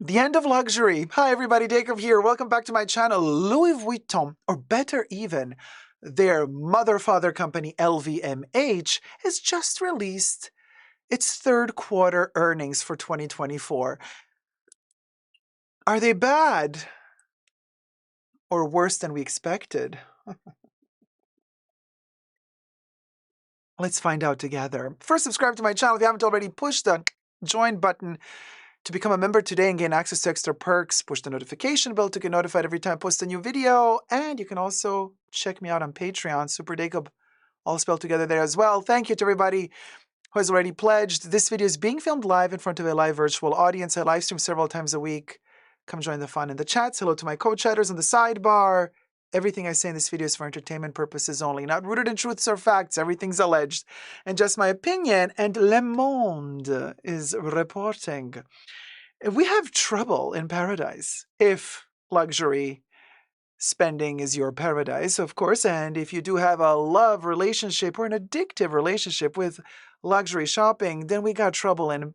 The end of luxury. Hi everybody, Dacob here. Welcome back to my channel. Louis Vuitton, or better even, their mother-father company LVMH has just released its third quarter earnings for 2024. Are they bad? Or worse than we expected? Let's find out together. First, subscribe to my channel if you haven't already. Push the join button to become a member today and gain access to extra perks. Push the notification bell to get notified every time I post a new video. And you can also check me out on Patreon, superdacob, all spelled together there as well. Thank you to everybody who has already pledged. This video is being filmed live in front of a live virtual audience. I live stream several times a week. Come join the fun in the chats. Hello to my co-chatters on the sidebar. Everything I say in this video is for entertainment purposes only, not rooted in truths or facts. Everything's alleged and just my opinion. And Le Monde is reporting. We have trouble in paradise if luxury spending is your paradise, of course. And if you do have a love relationship or an addictive relationship with luxury shopping, then we got trouble in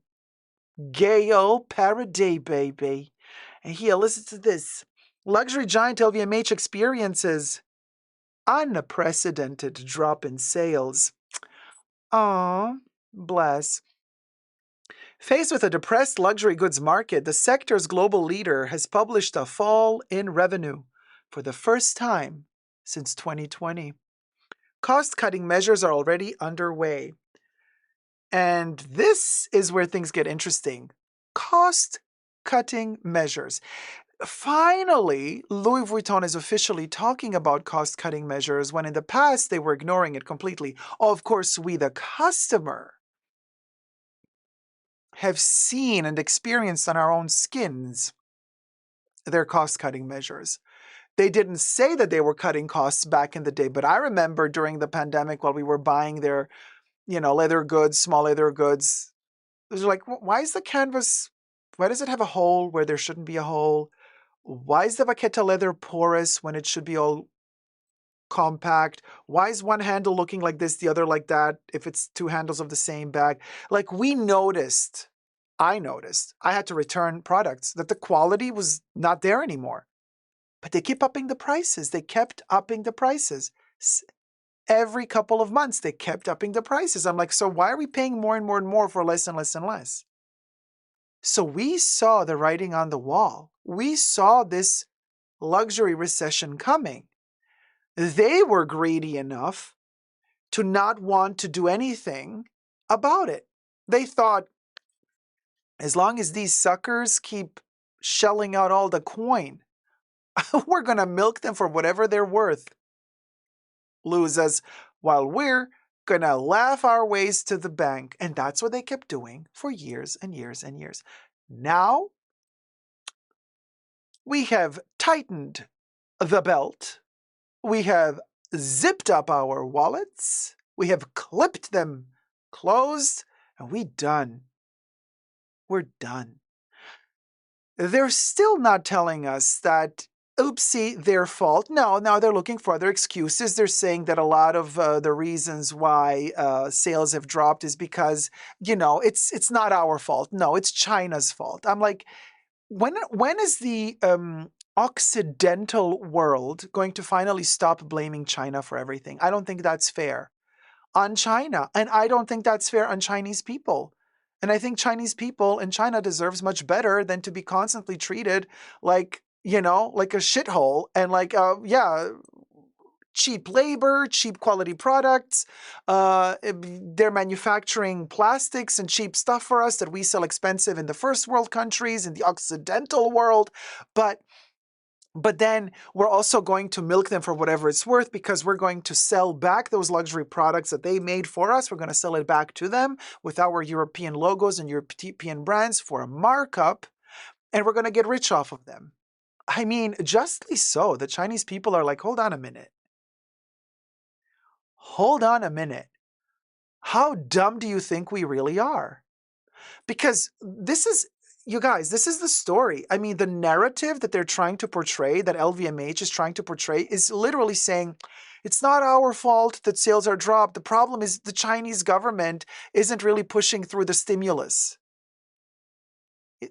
gay old paradise, baby. And here, listen to this. Luxury giant LVMH experiences unprecedented drop in sales. Aw, bless. Faced with a depressed luxury goods market, the sector's global leader has published a fall in revenue for the first time since 2020. Cost-cutting measures are already underway. And this is where things get interesting. Cost-cutting measures. Finally, Louis Vuitton is officially talking about cost-cutting measures when in the past they were ignoring it completely. Of course, we, the customer, have seen and experienced on our own skins their cost-cutting measures. They didn't say that they were cutting costs back in the day, but I remember during the pandemic while we were buying their, leather goods, small leather goods, it was like, why is the canvas, why does it have a hole where there shouldn't be a hole? Why is the vaqueta leather porous when it should be all compact? Why is one handle looking like this, the other like that, if it's two handles of the same bag? Like I noticed, I had to return products that the quality was not there anymore. But they keep upping the prices. They kept upping the prices. Every couple of months, they kept upping the prices. I'm like, so why are we paying more and more and more for less and less and less? So we saw the writing on the wall. We saw this luxury recession coming. They were greedy enough to not want to do anything about it. They thought, as long as these suckers keep shelling out all the coin, we're going to milk them for whatever they're worth. Lose us while we're going to laugh our ways to the bank. And that's what they kept doing for years and years and years. Now, we have tightened the belt. We have zipped up our wallets. We have clipped them closed. And we're done. We're done. They're still not telling us that, oopsie, their fault. No, now they're looking for other excuses. They're saying that a lot of the reasons why sales have dropped is because, it's not our fault. No, it's China's fault. I'm like, when is the Occidental world going to finally stop blaming China for everything? I don't think that's fair on China. And I don't think that's fair on Chinese people. And I think Chinese people in China deserves much better than to be constantly treated like, like a shithole and like, cheap labor, cheap quality products. They're manufacturing plastics and cheap stuff for us that we sell expensive in the first world countries, in the Occidental world. But then we're also going to milk them for whatever it's worth because we're going to sell back those luxury products that they made for us. We're going to sell it back to them with our European logos and European brands for a markup, and we're going to get rich off of them. I mean, justly so. The Chinese people are like, hold on a minute. Hold on a minute. How dumb do you think we really are? Because this is... You guys, this is the story. I mean, the narrative that they're trying to portray, that LVMH is trying to portray, is literally saying, it's not our fault that sales are dropped. The problem is the Chinese government isn't really pushing through the stimulus.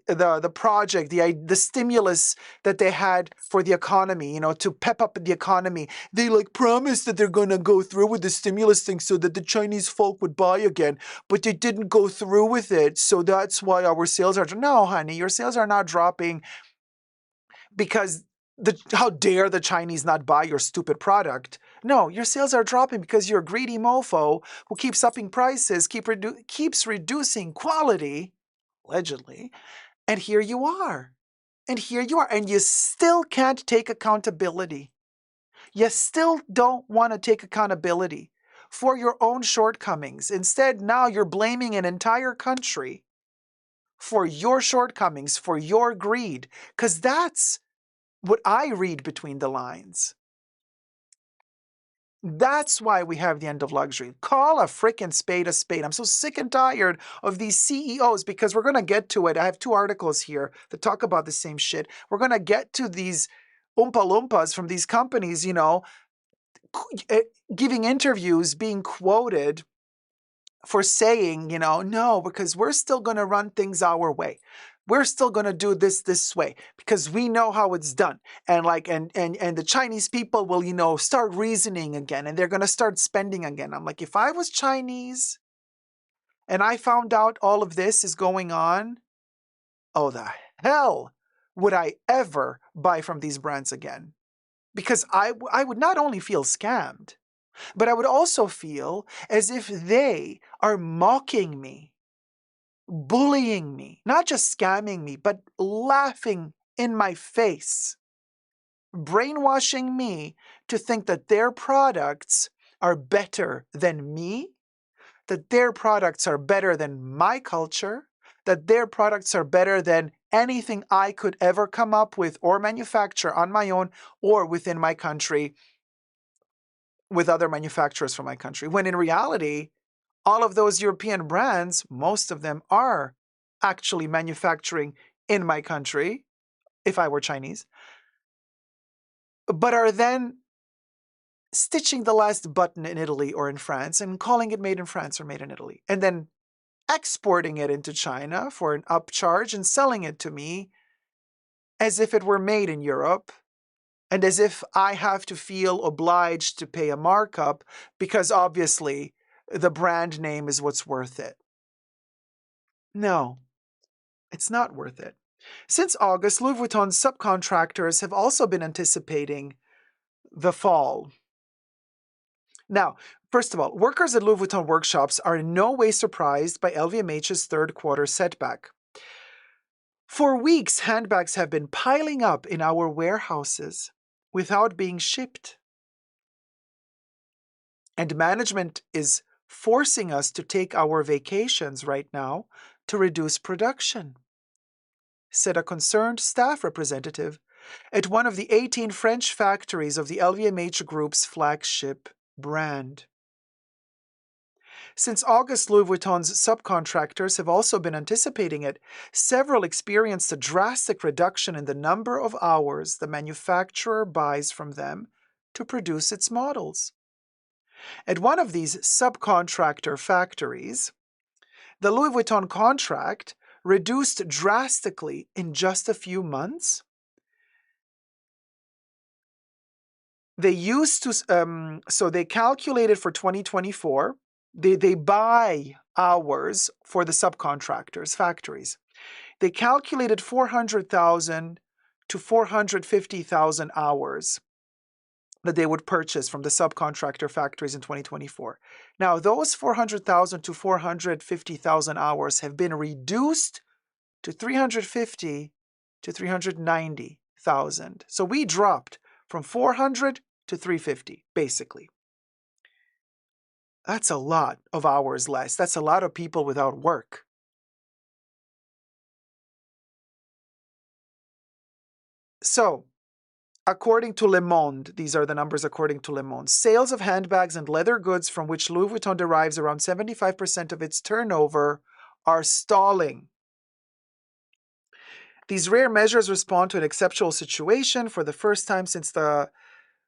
the project, the stimulus that they had for the economy, you know, to pep up the economy. They like promised that they're going to go through with the stimulus thing so that the Chinese folk would buy again, but they didn't go through with it. So that's why our sales are, no, honey, your sales are not dropping because how dare the Chinese not buy your stupid product? No, your sales are dropping because you're a greedy mofo who keeps upping prices, keeps reducing quality, allegedly, and here you are. And here you are. And you still can't take accountability. You still don't want to take accountability for your own shortcomings. Instead, now you're blaming an entire country for your shortcomings, for your greed, because that's what I read between the lines. That's why we have the end of luxury. Call a frickin' spade a spade. I'm so sick and tired of these CEOs because we're going to get to it. I have 2 articles here that talk about the same shit. We're going to get to these Oompa Loompas from these companies, you know, giving interviews, being quoted for saying, you know, no, because we're still going to run things our way. We're still going to do this way because we know how it's done. And like, and the Chinese people will, you know, start reasoning again and they're going to start spending again. I'm like, if I was Chinese and I found out all of this is going on, oh, the hell would I ever buy from these brands again? Because I would not only feel scammed, but I would also feel as if they are mocking me, bullying me, not just scamming me, but laughing in my face, brainwashing me to think that their products are better than me, that their products are better than my culture, that their products are better than anything I could ever come up with or manufacture on my own or within my country with other manufacturers from my country. When in reality, all of those European brands, most of them are actually manufacturing in my country, if I were Chinese, but are then stitching the last button in Italy or in France and calling it made in France or made in Italy, and then exporting it into China for an upcharge and selling it to me as if it were made in Europe and as if I have to feel obliged to pay a markup because obviously the brand name is what's worth it. No, it's not worth it. Since August, Louis Vuitton's subcontractors have also been anticipating the fall. Now, first of all, workers at Louis Vuitton workshops are in no way surprised by LVMH's third quarter setback. For weeks, handbags have been piling up in our warehouses without being shipped. And management is forcing us to take our vacations right now to reduce production, said a concerned staff representative at one of the 18 French factories of the LVMH Group's flagship brand. Since August, Louis Vuitton's subcontractors have also been anticipating it. Several experienced a drastic reduction in the number of hours the manufacturer buys from them to produce its models. At one of these subcontractor factories, the Louis Vuitton contract reduced drastically in just a few months. They used to, so they calculated for 2024, they buy hours for the subcontractors, factories. They calculated 400,000 to 450,000 hours that they would purchase from the subcontractor factories in 2024. Now, those 400,000 to 450,000 hours have been reduced to 350 to 390,000. So we dropped from 400 to 350, basically. That's a lot of hours less. That's a lot of people without work. So, according to Le Monde, these are the numbers according to Le Monde, sales of handbags and leather goods from which Louis Vuitton derives around 75% of its turnover are stalling. These rare measures respond to an exceptional situation. For the first time since the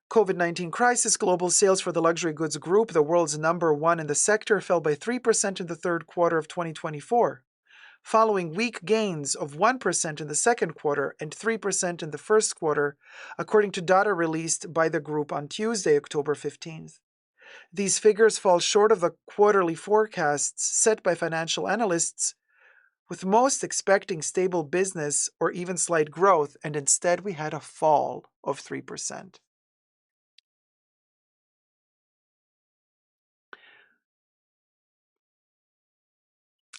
COVID-19 crisis, global sales for the luxury goods group, the world's number one in the sector, fell by 3% in the third quarter of 2024. following weak gains of 1% in the second quarter and 3% in the first quarter, according to data released by the group on Tuesday, October 15th. These figures fall short of the quarterly forecasts set by financial analysts, with most expecting stable business or even slight growth, and instead we had a fall of 3%.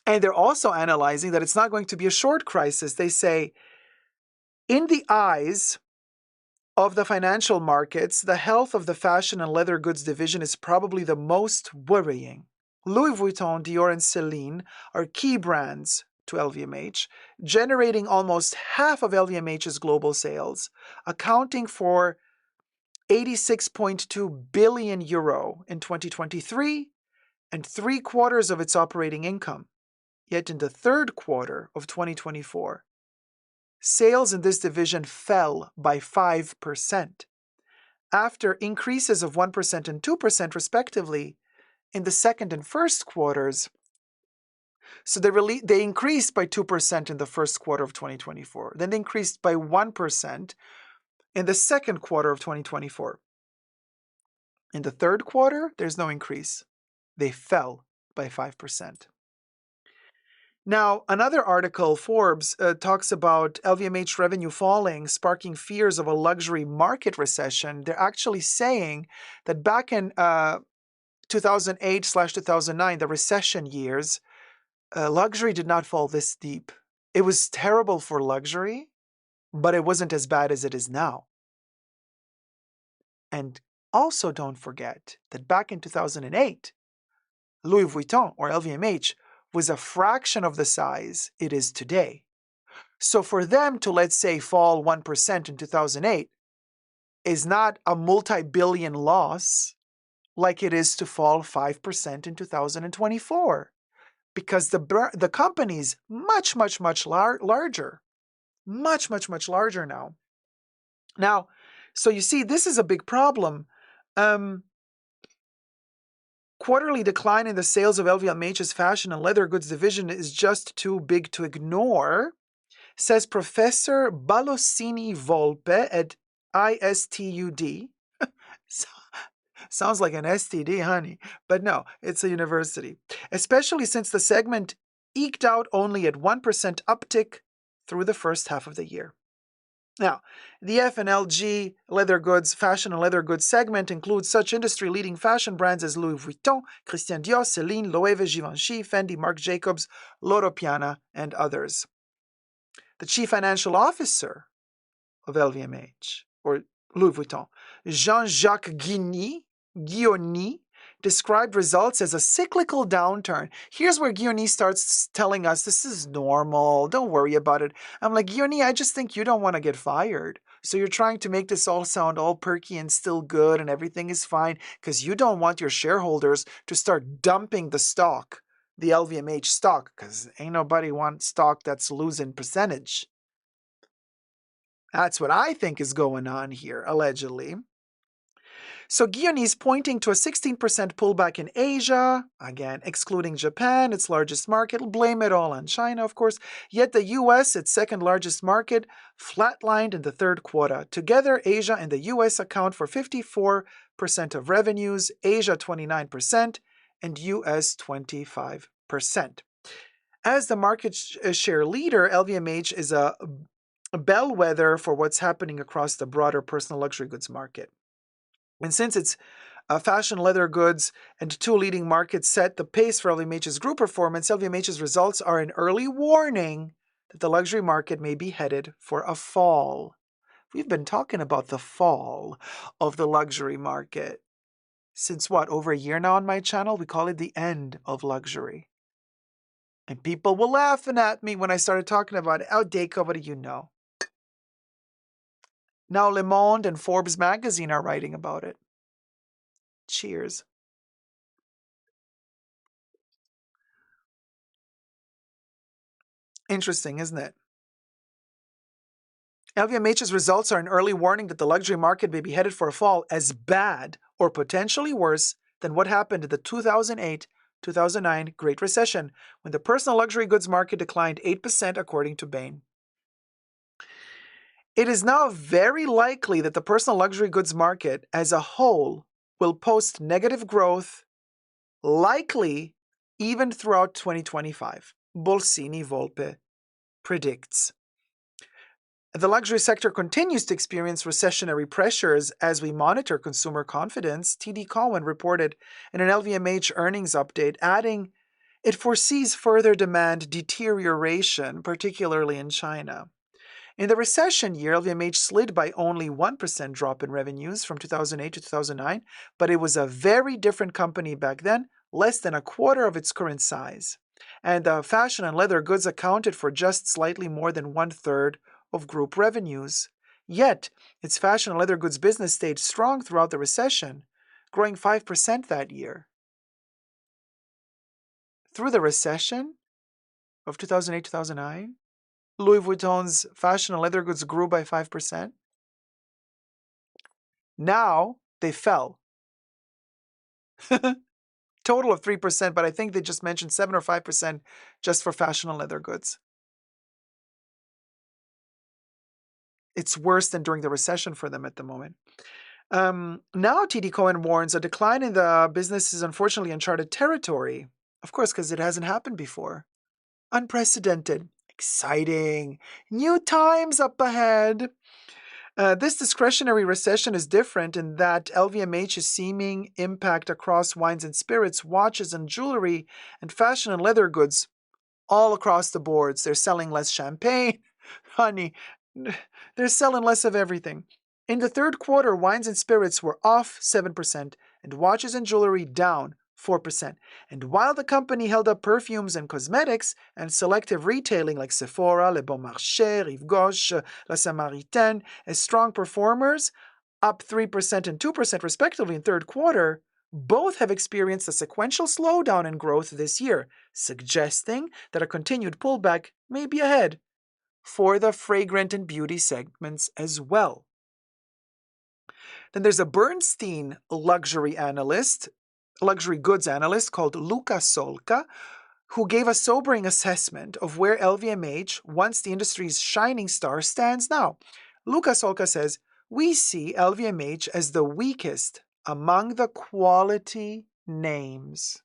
And they're also analyzing that it's not going to be a short crisis. They say, in the eyes of the financial markets, the health of the fashion and leather goods division is probably the most worrying. Louis Vuitton, Dior, and Celine are key brands to LVMH, generating almost half of LVMH's global sales, accounting for 86.2 billion euro in 2023 and 3/4 of its operating income. Yet in the third quarter of 2024, sales in this division fell by 5%, after increases of 1% and 2% respectively in the second and first quarters. So they increased by 2% in the first quarter of 2024. Then they increased by 1% in the second quarter of 2024. In the third quarter, there's no increase. They fell by 5%. Now, another article, Forbes, talks about LVMH revenue falling, sparking fears of a luxury market recession. They're actually saying that back in 2008/2009, the recession years, luxury did not fall this deep. It was terrible for luxury, but it wasn't as bad as it is now. And also don't forget that back in 2008, Louis Vuitton, or LVMH, was a fraction of the size it is today. So for them to, let's say, fall 1% in 2008 is not a multi-billion loss like it is to fall 5% in 2024, because the company's much larger, much larger now. Now, so you see, this is a big problem. Quarterly decline in the sales of LVMH's fashion and leather goods division is just too big to ignore, says Professor Balossini Volpe at ISTUD. Sounds like an STD, honey. But no, it's a university. Especially since the segment eked out only at 1% uptick through the first half of the year. Now, the F&LG leather goods, fashion and leather goods segment includes such industry-leading fashion brands as Louis Vuitton, Christian Dior, Celine, Loewe, Givenchy, Fendi, Marc Jacobs, Loro Piana, and others. The chief financial officer of LVMH, or Louis Vuitton, Jean-Jacques Guionni, described results as a cyclical downturn. Here's where Guionni starts telling us this is normal, don't worry about it. I'm like, Guionni, I just think you don't want to get fired. So you're trying to make this all sound all perky and still good and everything is fine because you don't want your shareholders to start dumping the stock, the LVMH stock, because ain't nobody want stock that's losing percentage. That's what I think is going on here, allegedly. So Guionni is pointing to a 16% pullback in Asia, again, excluding Japan, its largest market. Blame it all on China, of course. Yet the US, its second largest market, flatlined in the third quarter. Together, Asia and the US account for 54% of revenues, Asia 29%, and US 25%. As the market share leader, LVMH is a bellwether for what's happening across the broader personal luxury goods market. And since its fashion, leather goods, and two leading markets set the pace for LVMH's group performance, LVMH's results are an early warning that the luxury market may be headed for a fall. We've been talking about the fall of the luxury market since what, over a year now on my channel? We call it the end of luxury. And people were laughing at me when I started talking about it. Oh, Dacob, what do you know? Now Le Monde and Forbes magazine are writing about it. Cheers. Interesting, isn't it? LVMH's results are an early warning that the luxury market may be headed for a fall as bad or potentially worse than what happened in the 2009 Great Recession, when the personal luxury goods market declined 8% according to Bain. It is now very likely that the personal luxury goods market as a whole will post negative growth, likely even throughout 2025, Bolsini Volpe predicts. The luxury sector continues to experience recessionary pressures as we monitor consumer confidence, TD Cowen reported in an LVMH earnings update, adding, it foresees further demand deterioration, particularly in China. In the recession year, LVMH slid by only 1% drop in revenues from 2008 to 2009, but it was a very different company back then, less than a quarter of its current size. And fashion and leather goods accounted for just slightly more than 1/3 of group revenues. Yet, its fashion and leather goods business stayed strong throughout the recession, growing 5% that year. Through the recession of 2008-2009, Louis Vuitton's fashion and leather goods grew by 5%. Now, they fell. Total of 3%, but I think they just mentioned 7 or 5% just for fashion and leather goods. It's worse than during the recession for them at the moment. Now TD Cowen warns a decline in the business is unfortunately uncharted territory. Of course, because it hasn't happened before. Unprecedented. Exciting. New times up ahead. This discretionary recession is different in that LVMH's seeming impact across wines and spirits, watches and jewelry, and fashion and leather goods all across the boards. They're selling less champagne, honey. They're selling less of everything. In the third quarter, wines and spirits were off 7%, and watches and jewelry down 4%. And while the company held up perfumes and cosmetics and selective retailing like Sephora, Le Bon Marché, Rive Gauche, La Samaritaine as strong performers, up 3% and 2% respectively in third quarter, both have experienced a sequential slowdown in growth this year, suggesting that a continued pullback may be ahead for the fragrant and beauty segments as well. Then there's a Bernstein luxury goods analyst called Luca Solca, who gave a sobering assessment of where LVMH, once the industry's shining star, stands now. Luca Solca says, we see LVMH as the weakest among the quality names.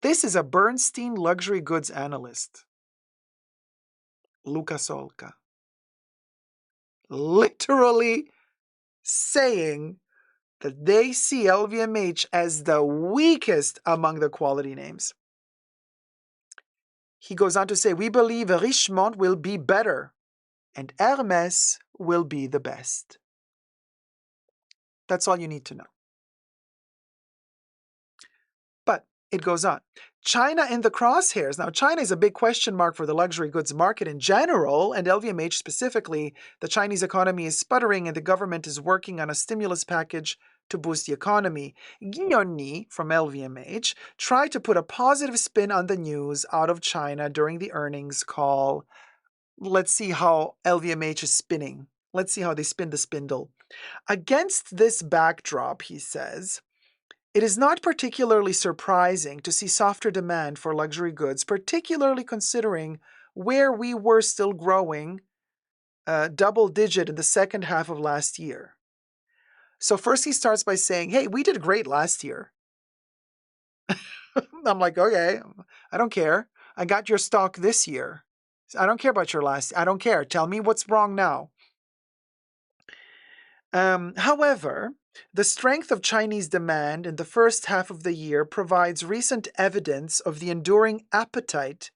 This is a Bernstein luxury goods analyst, Luca Solca, literally saying that they see LVMH as the weakest among the quality names. He goes on to say, we believe Richemont will be better and Hermès will be the best. That's all you need to know. But it goes on. China in the crosshairs. Now, China is a big question mark for the luxury goods market in general, and LVMH specifically. The Chinese economy is sputtering, and the government is working on a stimulus package to boost the economy. Guignoni from LVMH tried to put a positive spin on the news out of China during the earnings call. Let's see how LVMH is spinning. Let's see how they spin the spindle. Against this backdrop, he says, it is not particularly surprising to see softer demand for luxury goods, particularly considering where we were still growing double-digit in the second half of last year. So first he starts by saying, hey, we did great last year. I'm like, okay, I don't care. I got your stock this year. I don't care about your last. I don't care. Tell me what's wrong now. However, the strength of Chinese demand in the first half of the year provides recent evidence of the enduring appetite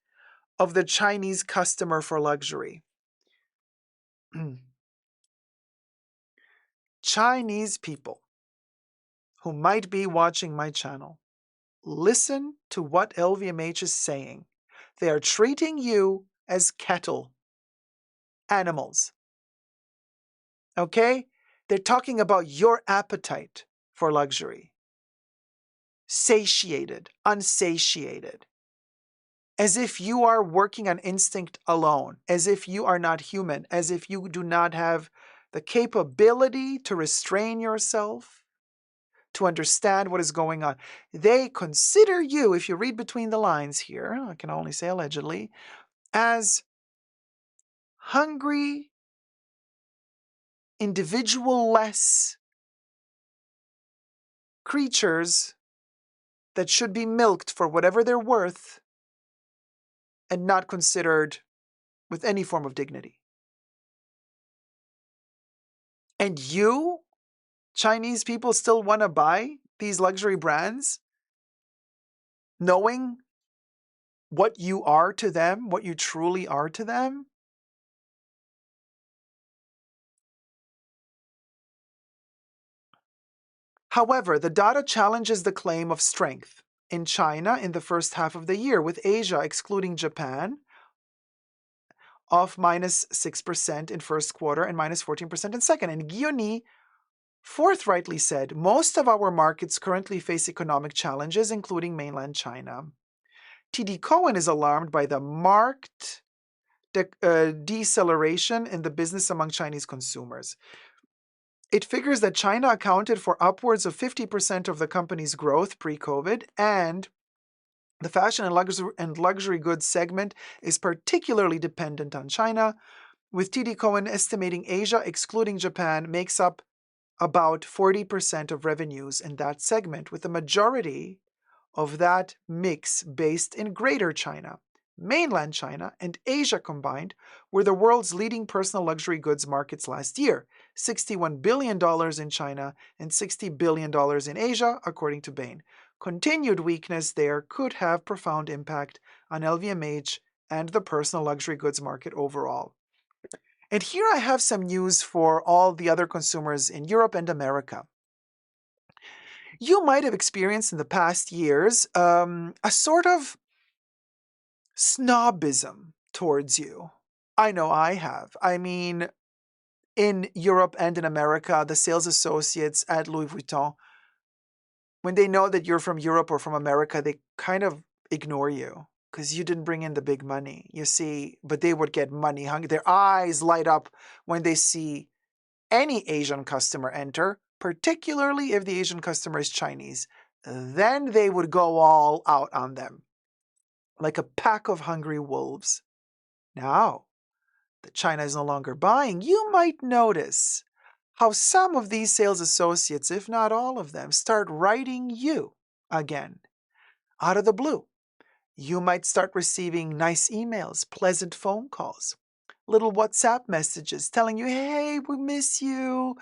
of the Chinese customer for luxury. Chinese people who might be watching my channel, listen to what LVMH is saying. They are treating you as cattle, animals. Okay? They're talking about your appetite for luxury. Satiated, unsatiated. As if you are working on instinct alone, as if you are not human, as if you do not have the capability to restrain yourself, to understand what is going on. They consider you, if you read between the lines here, I can only say allegedly, as hungry, individual-less creatures that should be milked for whatever they're worth and not considered with any form of dignity. And you, Chinese people, still want to buy these luxury brands, knowing what you are to them, what you truly are to them? However, the data challenges the claim of strength in China in the first half of the year, with Asia, excluding Japan, off minus 6% in first quarter and minus 14% in second. And Guioni forthrightly said, most of our markets currently face economic challenges, including mainland China. TD Cowen is alarmed by the marked deceleration in the business among Chinese consumers. It figures that China accounted for upwards of 50% of the company's growth pre-COVID, and the fashion and luxury goods segment is particularly dependent on China, with TD Cowen estimating Asia, excluding Japan, makes up about 40% of revenues in that segment, with the majority of that mix based in Greater China. Mainland China and Asia combined were the world's leading personal luxury goods markets last year, $61 billion in China and $60 billion in Asia, according to Bain. Continued weakness there could have profound impact on LVMH and the personal luxury goods market overall. And here I have some news for all the other consumers in Europe and America. You might have experienced in the past years a sort of snobism towards you. I know I have. I mean, in Europe and in America, the sales associates at Louis Vuitton, when they know that you're from Europe or from America, they kind of ignore you because you didn't bring in the big money, you see, but they would get money hungry. Their eyes light up when they see any Asian customer enter, particularly if the Asian customer is Chinese. Then they would go all out on them like a pack of hungry wolves. Now that China is no longer buying, you might notice how some of these sales associates, if not all of them, start writing you again, out of the blue. You might start receiving nice emails, pleasant phone calls, little WhatsApp messages telling you, hey, we miss you.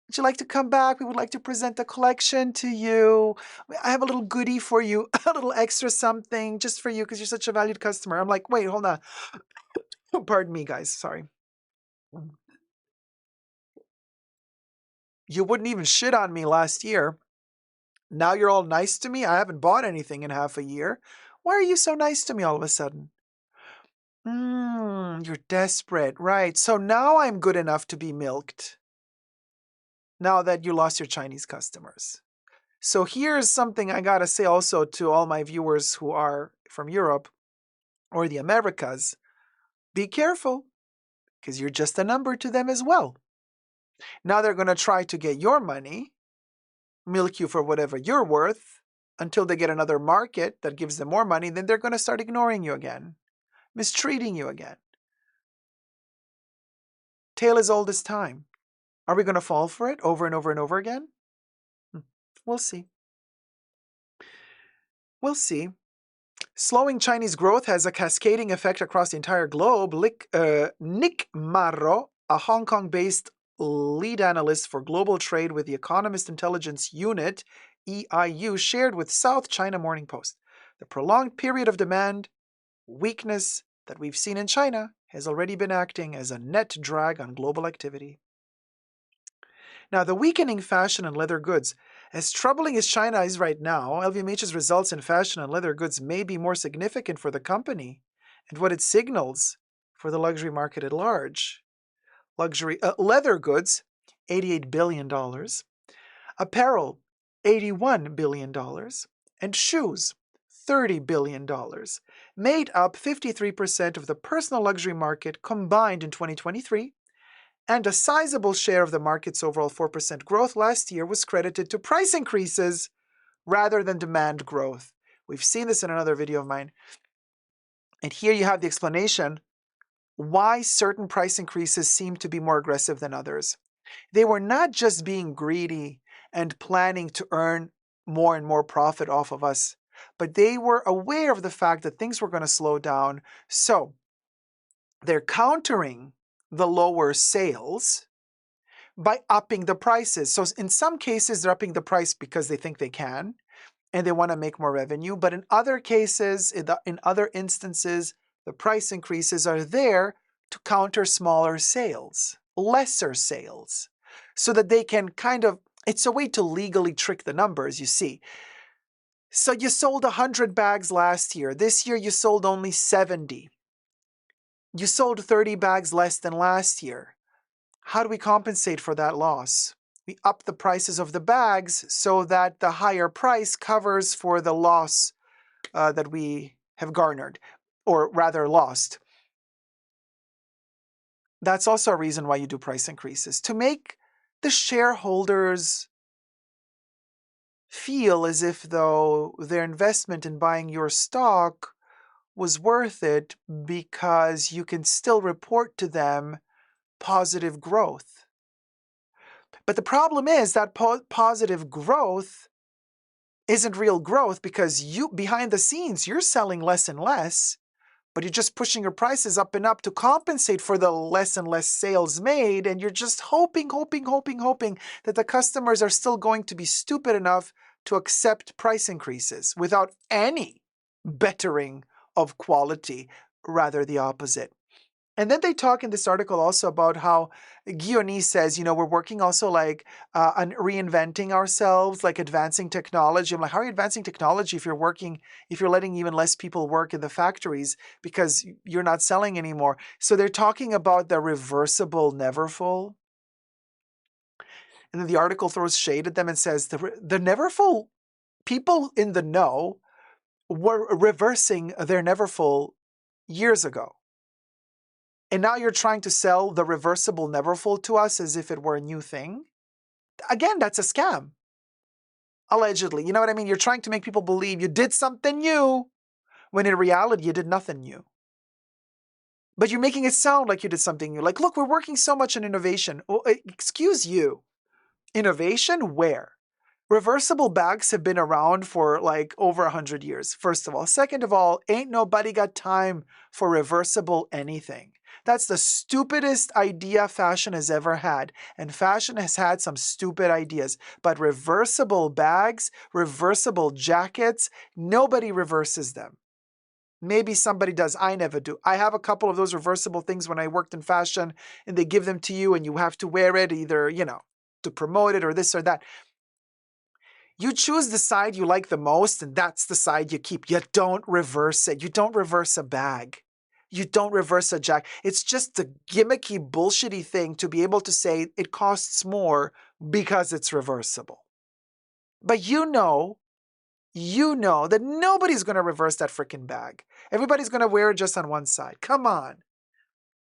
Would you like to come back? We would like to present a collection to you. I have a little goodie for you, a little extra something just for you because you're such a valued customer. I'm like, wait, hold on. Pardon me, guys. Sorry. You wouldn't even shit on me last year. Now you're all nice to me. I haven't bought anything in half a year. Why are you so nice to me all of a sudden? You're desperate. Right. So now I'm good enough to be milked. Now that you lost your Chinese customers. So here's something I gotta say also to all my viewers who are from Europe or the Americas. Be careful, because you're just a number to them as well. Now they're gonna try to get your money, milk you for whatever you're worth, until they get another market that gives them more money, then they're gonna start ignoring you again, mistreating you again. Tale as old as time. Are we gonna fall for it over and over and over again? We'll see. We'll see. Slowing Chinese growth has a cascading effect across the entire globe. Nick Marro, a Hong Kong-based lead analyst for global trade with the Economist Intelligence Unit, EIU, shared with South China Morning Post. The prolonged period of demand weakness that we've seen in China has already been acting as a net drag on global activity. Now, the weakening fashion and leather goods. As troubling as China is right now, LVMH's results in fashion and leather goods may be more significant for the company and what it signals for the luxury market at large. Leather goods, $88 billion. Apparel, $81 billion. And shoes, $30 billion, made up 53% of the personal luxury market combined in 2023 And a sizable share of the market's overall 4% growth last year was credited to price increases rather than demand growth. We've seen this in another video of mine. And here you have the explanation why certain price increases seem to be more aggressive than others. They were not just being greedy and planning to earn more and more profit off of us, but they were aware of the fact that things were going to slow down. So they're countering the lower sales by upping the prices. So in some cases, they're upping the price because they think they can and they want to make more revenue. But in other cases, in other instances, the price increases are there to counter smaller sales, lesser sales, so that they can it's a way to legally trick the numbers, you see. So you sold 100 bags last year. This year you sold only 70. You sold 30 bags less than last year. How do we compensate for that loss? We up the prices of the bags so that the higher price covers for the loss that we have garnered, or rather lost. That's also a reason why you do price increases, to make the shareholders feel as if though their investment in buying your stock was worth it because you can still report to them positive growth. But the problem is that positive growth isn't real growth because behind the scenes, you're selling less and less, but you're just pushing your prices up and up to compensate for the less and less sales made. And you're just hoping that the customers are still going to be stupid enough to accept price increases without any bettering of quality, rather the opposite. And then they talk in this article also about how Youre says, we're working also on reinventing ourselves, like advancing technology. I'm like, how are you advancing technology if you're letting even less people work in the factories because you're not selling anymore? So they're talking about the reversible Neverfull. And then the article throws shade at them and says the Neverfull, people in the know were reversing their Neverfull years ago. And now you're trying to sell the reversible Neverfull to us as if it were a new thing? Again, that's a scam. Allegedly. You know what I mean? You're trying to make people believe you did something new, when in reality you did nothing new. But you're making it sound like you did something new. Like, look, we're working so much on innovation. Well, excuse you. Innovation where? Reversible bags have been around for over 100 years, first of all. Second of all, ain't nobody got time for reversible anything. That's the stupidest idea fashion has ever had. And fashion has had some stupid ideas. But reversible bags, reversible jackets, nobody reverses them. Maybe somebody does. I never do. I have a couple of those reversible things when I worked in fashion, and they give them to you and you have to wear it either, to promote it or this or that. You choose the side you like the most, and that's the side you keep. You don't reverse it. You don't reverse a bag. You don't reverse a jacket. It's just a gimmicky, bullshitty thing to be able to say it costs more because it's reversible. But you know that nobody's going to reverse that freaking bag. Everybody's going to wear it just on one side. Come on.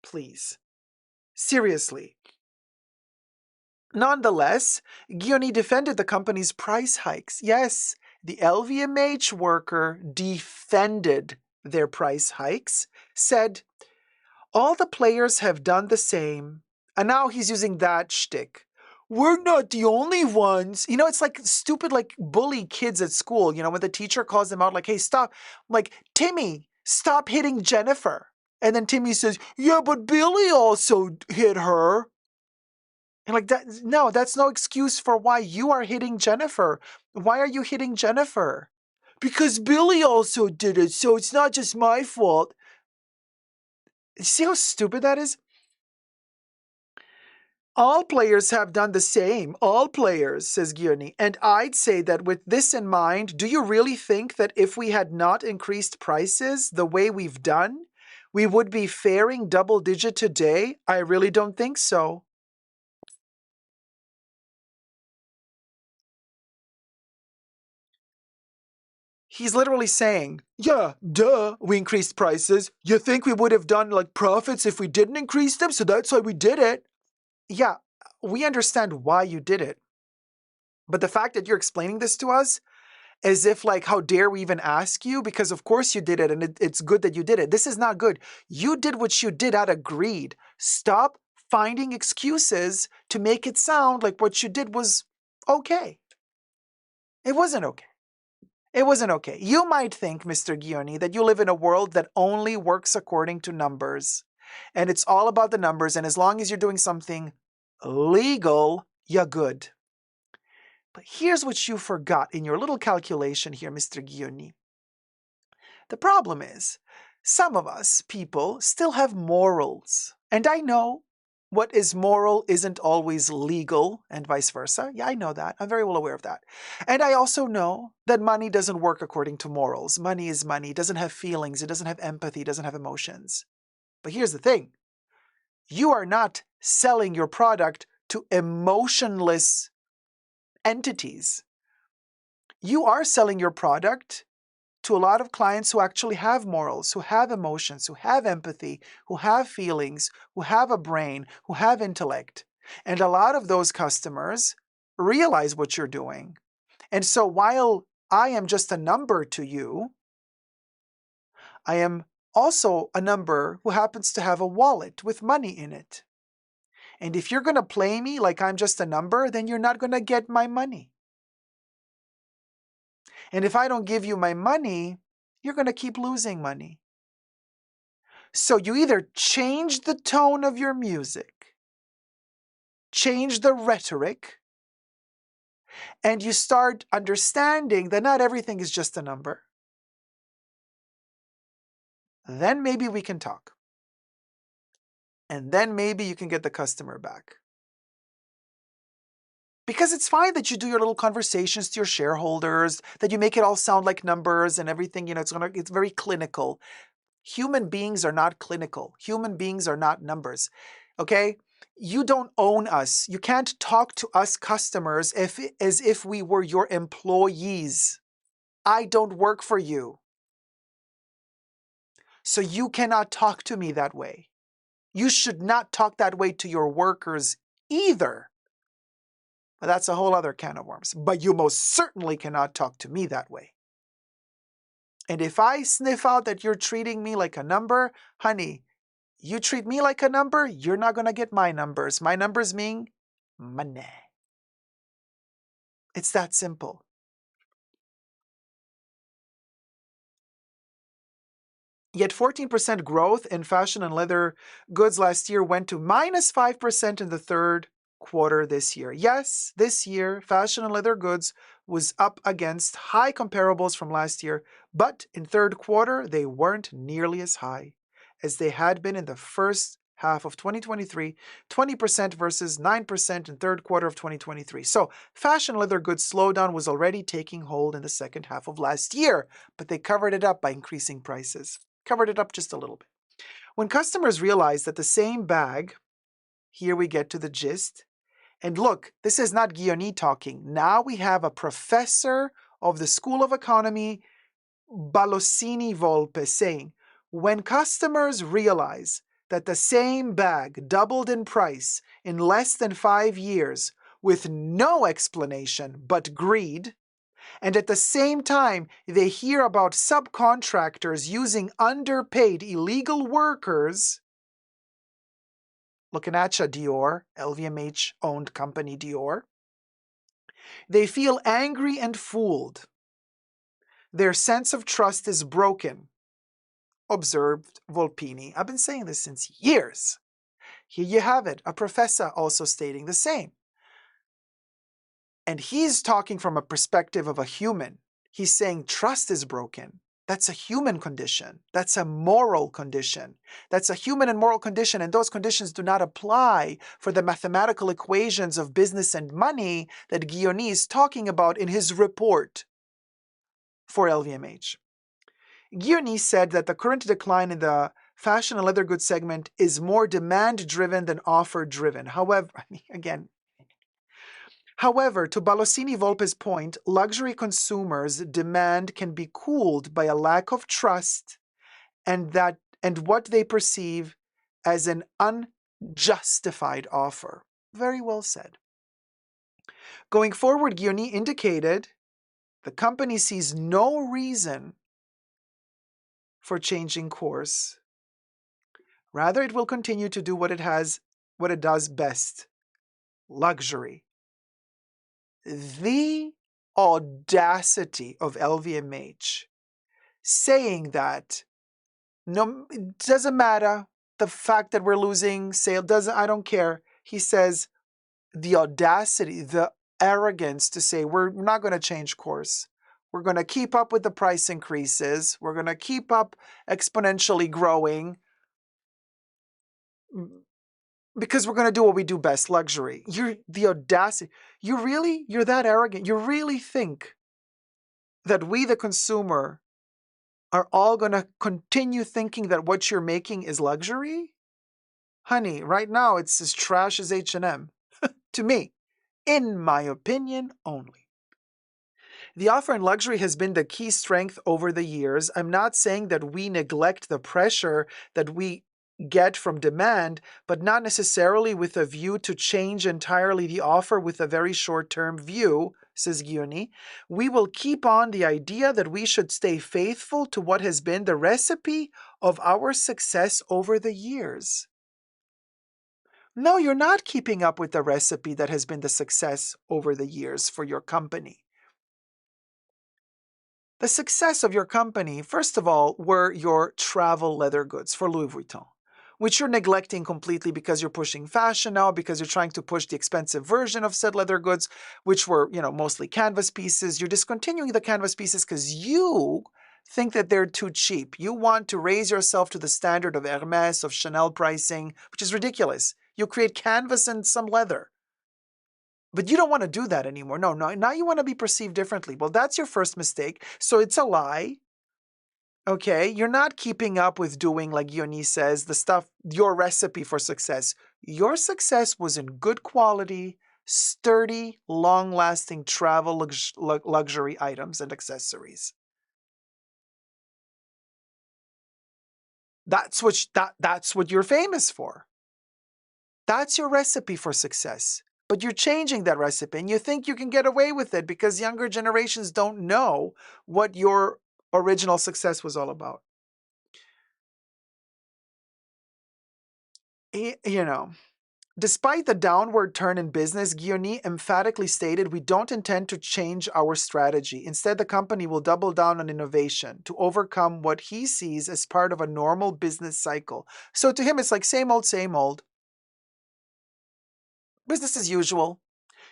Please. Seriously. Nonetheless, Youre defended the company's price hikes. Yes, the LVMH worker defended their price hikes, said, all the players have done the same. And now he's using that shtick. We're not the only ones. It's like stupid, bully kids at school, when the teacher calls them out, like, hey, stop. Like, Timmy, stop hitting Jennifer. And then Timmy says, yeah, but Billy also hit her. And that's no excuse for why you are hitting Jennifer. Why are you hitting Jennifer? Because Billy also did it, so it's not just my fault. See how stupid that is? All players have done the same. All players, says Youre. And I'd say that with this in mind, do you really think that if we had not increased prices the way we've done, we would be faring double digit today? I really don't think so. He's literally saying, yeah, duh, we increased prices. You think we would have done profits if we didn't increase them? So that's why we did it. yeah, we understand why you did it. But the fact that you're explaining this to us as if like, how dare we even ask you? Because of course you did it, and it's good that you did it. This is not good. You did what you did out of greed. Stop finding excuses to make it sound like what you did was okay. It wasn't okay. It wasn't okay. You might think, Mr. Gioni, that you live in a world that only works according to numbers. And it's all about the numbers. And as long as you're doing something legal, you're good. But here's what you forgot in your little calculation here, Mr. Gioni. The problem is, some of us people still have morals. And I know what is moral isn't always legal and vice versa. Yeah, I know that. I'm very well aware of that. And I also know that money doesn't work according to morals. Money is money. It doesn't have feelings. It doesn't have empathy. It doesn't have emotions. But here's the thing. You are not selling your product to emotionless entities. You are selling your product to a lot of clients who actually have morals, who have emotions, who have empathy, who have feelings, who have a brain, who have intellect. And a lot of those customers realize what you're doing. And so while I am just a number to you, I am also a number who happens to have a wallet with money in it. And if you're going to play me like I'm just a number, then you're not going to get my money. And if I don't give you my money, you're going to keep losing money. So you either change the tone of your music, change the rhetoric, and you start understanding that not everything is just a number. Then maybe we can talk. And then maybe you can get the customer back. Because it's fine that you do your little conversations to your shareholders, that you make it all sound like numbers and everything, it's very clinical. Human beings are not clinical. Human beings are not numbers. Okay? You don't own us. You can't talk to us customers as if we were your employees. I don't work for you. So you cannot talk to me that way. You should not talk that way to your workers either. But that's a whole other can of worms. But you most certainly cannot talk to me that way. And if I sniff out that you're treating me like a number, honey, you treat me like a number, you're not going to get my numbers. My numbers mean money. It's that simple. Yet 14% growth in fashion and leather goods last year went to minus 5% in the third quarter this year. Yes, this year, fashion and leather goods was up against high comparables from last year, but in third quarter, they weren't nearly as high as they had been in the first half of 2023, 20% versus 9% in third quarter of 2023. So fashion leather goods slowdown was already taking hold in the second half of last year, but they covered it up by increasing prices. Covered it up just a little bit. When customers realized that the same bag, here we get to the gist, and look, this is not Gioni talking. Now we have a professor of the School of Economy, Balosini Volpe, saying, when customers realize that the same bag doubled in price in less than 5 years with no explanation but greed, and at the same time they hear about subcontractors using underpaid illegal workers, looking at you, Dior, LVMH owned company Dior, they feel angry and fooled. Their sense of trust is broken, observed Volpini. I've been saying this since years. Here you have it, a professor also stating the same. And he's talking from a perspective of a human. He's saying trust is broken. That's a human condition. That's a moral condition. That's a human and moral condition, and those conditions do not apply for the mathematical equations of business and money that Gioni is talking about in his report for LVMH. Gioni said that the current decline in the fashion and leather goods segment is more demand-driven than offer-driven. However, However, to Balosini Volpe's point, luxury consumers' demand can be cooled by a lack of trust and what they perceive as an unjustified offer. Very well said. Going forward, Guioni indicated the company sees no reason for changing course. Rather, it will continue to do what it does best: luxury. The audacity of LVMH saying that no, it doesn't matter the fact that we're losing sale, doesn't, I don't care. He says the audacity, the arrogance to say we're not going to change course. We're going to keep up with the price increases. We're going to keep up exponentially growing because we're going to do what we do best, luxury. You're the audacity. You're that arrogant. You really think that we, the consumer, are all going to continue thinking that what you're making is luxury? Honey, right now it's as trash as H&M. To me, in my opinion only. The offer in luxury has been the key strength over the years. I'm not saying that we neglect the pressure that we get from demand, but not necessarily with a view to change entirely the offer with a very short-term view, says Guioni. We will keep on the idea that we should stay faithful to what has been the recipe of our success over the years. No, you're not keeping up with the recipe that has been the success over the years for your company. The success of your company, first of all, were your travel leather goods for Louis Vuitton, which you're neglecting completely because you're pushing fashion now, because you're trying to push the expensive version of said leather goods, which were, mostly canvas pieces. You're discontinuing the canvas pieces because you think that they're too cheap. You want to raise yourself to the standard of Hermes, of Chanel pricing, which is ridiculous. You create canvas and some leather. But you don't want to do that anymore. No, now you want to be perceived differently. Well, that's your first mistake. So it's a lie. Okay, you're not keeping up with doing, like Guioni says, the stuff, your recipe for success. Your success was in good quality, sturdy, long-lasting travel luxury items and accessories. That's what you're famous for. That's your recipe for success. But you're changing that recipe and you think you can get away with it because younger generations don't know what your original success was all about. Despite the downward turn in business, Guioni emphatically stated, we don't intend to change our strategy. Instead, the company will double down on innovation to overcome what he sees as part of a normal business cycle. So to him, it's like same old, same old. Business as usual.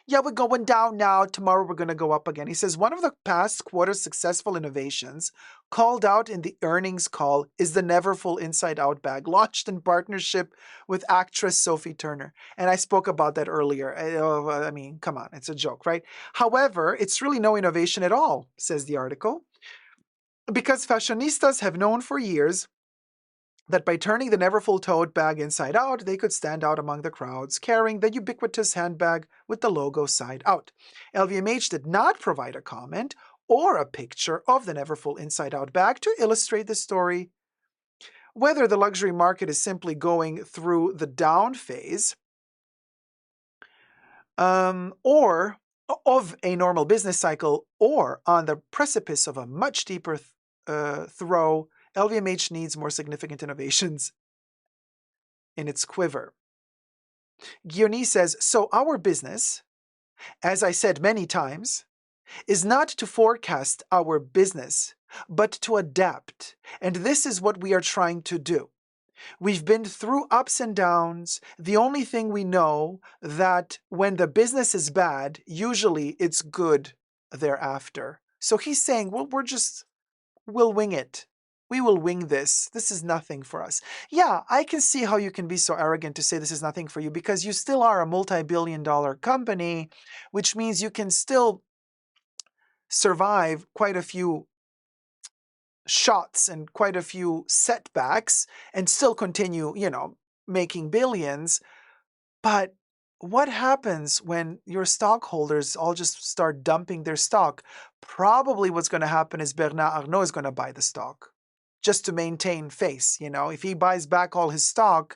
Yeah, we're going down now. Tomorrow we're going to go up again. He says one of the past quarter's successful innovations called out in the earnings call is the Neverfull Inside Out bag, launched in partnership with actress Sophie Turner. And I spoke about that earlier. I mean, come on, it's a joke, right? However, it's really no innovation at all, says the article, because fashionistas have known for years that by turning the Neverfull tote bag inside out, they could stand out among the crowds, carrying the ubiquitous handbag with the logo side out. LVMH did not provide a comment or a picture of the Neverfull inside out bag to illustrate the story. Whether the luxury market is simply going through the down phase, or of a normal business cycle, or on the precipice of a much deeper throw, LVMH needs more significant innovations in its quiver. Guioni says, so our business, as I said many times, is not to forecast our business, but to adapt. And this is what we are trying to do. We've been through ups and downs. The only thing we know that when the business is bad, usually it's good thereafter. So he's saying, well, we'll wing it. We will wing this. This is nothing for us. Yeah, I can see how you can be so arrogant to say this is nothing for you because you still are a multi-billion-dollar company, which means you can still survive quite a few shots and quite a few setbacks and still continue, making billions. But what happens when your stockholders all just start dumping their stock? Probably what's going to happen is Bernard Arnault is going to buy the stock just to maintain face. If he buys back all his stock,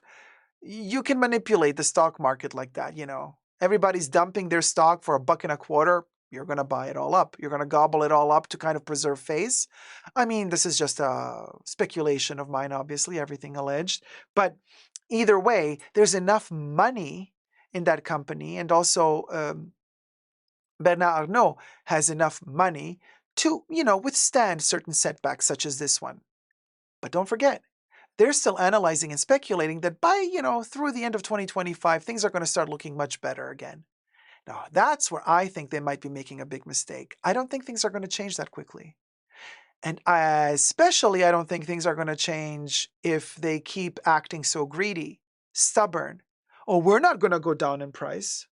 you can manipulate the stock market like that, you know. Everybody's dumping their stock for $1.25. You're going to buy it all up. You're going to gobble it all up to kind of preserve face. I mean, this is just a speculation of mine, obviously, everything alleged. But either way, there's enough money in that company, and also Bernard Arnault has enough money to, you know, withstand certain setbacks such as this one. But don't forget, they're still analyzing and speculating that by, you know, through the end of 2025, things are going to start looking much better again. Now, that's where I think they might be making a big mistake. I don't think things are going to change that quickly. And especially, I don't think things are going to change if they keep acting so greedy, stubborn. Oh, we're not going to go down in price.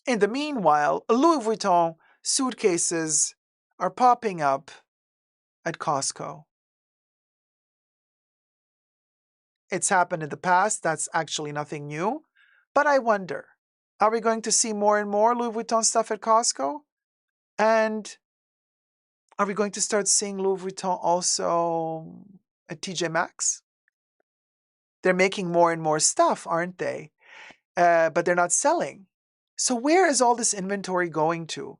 In the meanwhile, Louis Vuitton suitcases are popping up at Costco. It's happened in the past. That's actually nothing new. But I wonder, are we going to see more and more Louis Vuitton stuff at Costco? And are we going to start seeing Louis Vuitton also at TJ Maxx? They're making more and more stuff, aren't they? But they're not selling. So where is all this inventory going to?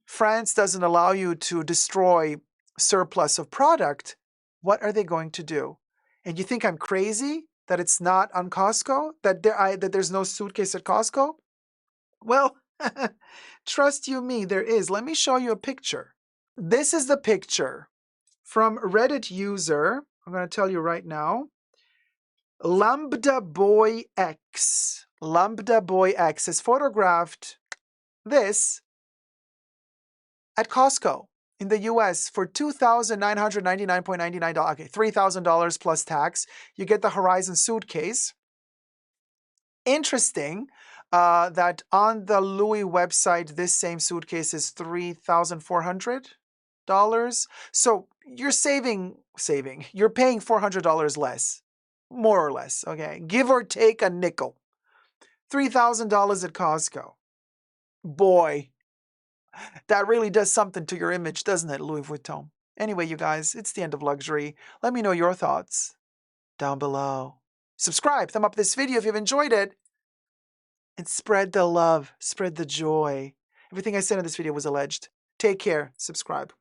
France doesn't allow you to destroy surplus of product. What are they going to do? And you think I'm crazy that it's not on Costco? That there's no suitcase at Costco? Well, trust you me, there is. Let me show you a picture. This is the picture from Reddit user. I'm going to tell you right now. Lambda Boy X. Lambda Boy X has photographed this at Costco in the US for $2,999.99. Okay, $3,000 plus tax. You get the Horizon suitcase. Interesting that on the Louis website, this same suitcase is $3,400. So you're you're paying $400 less, more or less, okay? Give or take a nickel. $3,000 at Costco. Boy, that really does something to your image, doesn't it, Louis Vuitton? Anyway, you guys, it's the end of luxury. Let me know your thoughts down below. Subscribe, thumb up this video if you've enjoyed it, and spread the love, spread the joy. Everything I said in this video was alleged. Take care. Subscribe.